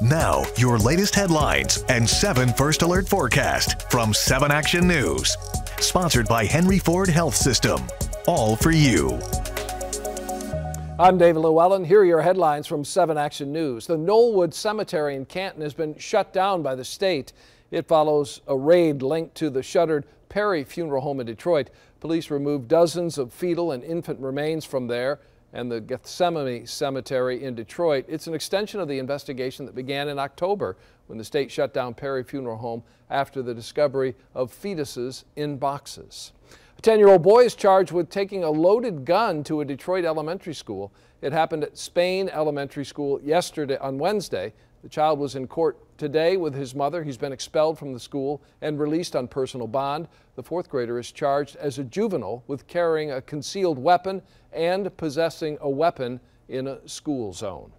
Now, your latest headlines and 7 First Alert forecast from 7 Action News. Sponsored by Henry Ford Health System. All for you. I'm David Llewellyn. Here are your headlines from 7 Action News. The Knollwood Cemetery in Canton has been shut down by the state. It follows a raid linked to the shuttered Perry Funeral Home in Detroit. Police removed dozens of fetal and infant remains from there and the Gethsemane Cemetery in Detroit. It's an extension of the investigation that began in October when the state shut down Perry Funeral Home after the discovery of fetuses in boxes. A 10-year-old boy is charged with taking a loaded gun to a Detroit elementary school. It happened at Spain Elementary School on Wednesday. The child was in court today with his mother. He's been expelled from the school and released on personal bond. The 4th grader is charged as a juvenile with carrying a concealed weapon and possessing a weapon in a school zone.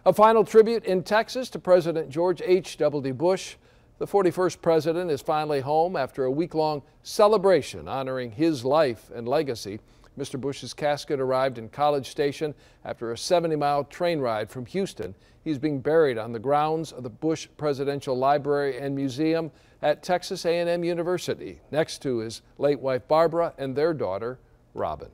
A final tribute in Texas to President George H.W. Bush. The 41st president is finally home after a week-long celebration honoring his life and legacy. Mr. Bush's casket arrived in College Station after a 70-mile train ride from Houston. He's being buried on the grounds of the Bush Presidential Library and Museum at Texas A&M University, next to his late wife Barbara and their daughter Robin.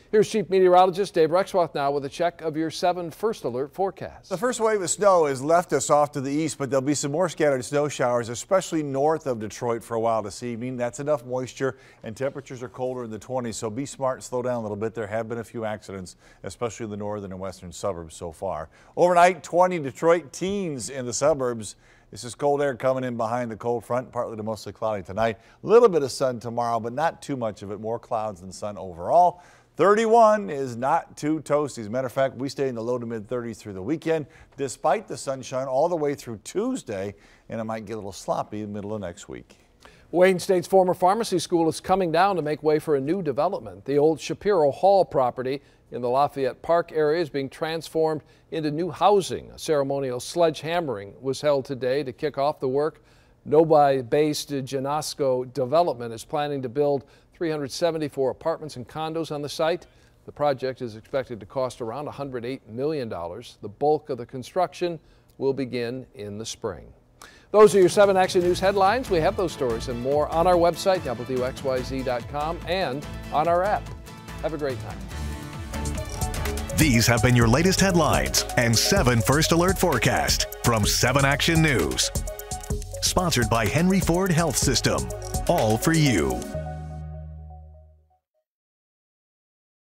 Here's Chief Meteorologist Dave Rexroth now with a check of your 7 First Alert forecasts. The first wave of snow has left us off to the east, but there'll be some more scattered snow showers, especially north of Detroit for a while this evening. That's enough moisture, and temperatures are colder in the 20s, so be smart and slow down a little bit. There have been a few accidents, especially in the northern and western suburbs so far. Overnight, 20 Detroit teens in the suburbs. This is cold air coming in behind the cold front, partly to mostly cloudy tonight. A little bit of sun tomorrow, but not too much of it. More clouds than sun overall. 31 is not too toasty. As a matter of fact, we stay in the low to mid 30s through the weekend, despite the sunshine all the way through Tuesday, and it might get a little sloppy in the middle of next week. Wayne State's former pharmacy school is coming down to make way for a new development. The old Shapiro Hall property in the Lafayette Park area is being transformed into new housing. A ceremonial sledgehammering was held today to kick off the work. Novi-based Janasco Development is planning to build 374 apartments and condos on the site. The project is expected to cost around $108 million. The bulk of the construction will begin in the spring. Those are your 7 Action News headlines. We have those stories and more on our website, WXYZ.com, and on our app. Have a great night. These have been your latest headlines and 7 First Alert forecast from 7 Action News. Sponsored by Henry Ford Health System. All for you.